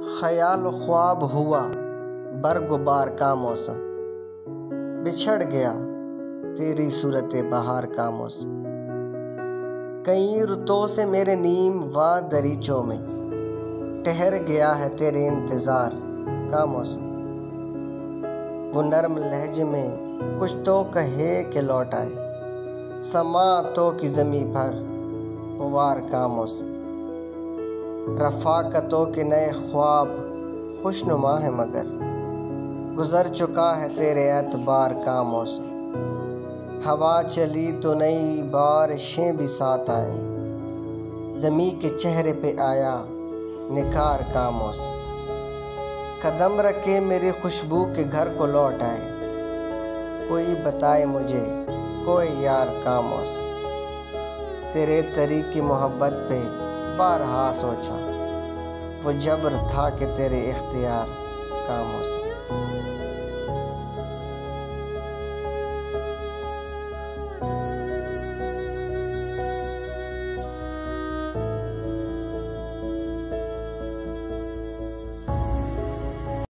ख्याल ख्वाब हुआ बरगुबार का मौसम, बिछड़ गया तेरी सूरत बहार का मौसम। कई रुतों से मेरे नीम व दरीचों में ठहर गया है तेरे इंतज़ार का मौसम। वो नर्म लहजे में कुछ तो कहे के लौट आए, समातों की ज़मीं पर पुवार का मौसम। रफ़ाकतों के नए ख्वाब खुशनुमा है मगर गुज़र चुका है तेरे एतबार का मौसम। हवा चली तो नई बारिशें भी साथ आए, ज़मीं के चेहरे पे आया निखार का मौसम। कदम रखे मेरी खुशबू के घर को लौट आए, कोई बताए मुझे कोई यार का मौसम। तेरे तरीक़े मोहब्बत पे बारहा सोचा, वो जबर था कि तेरे इख्तियार का मौसम।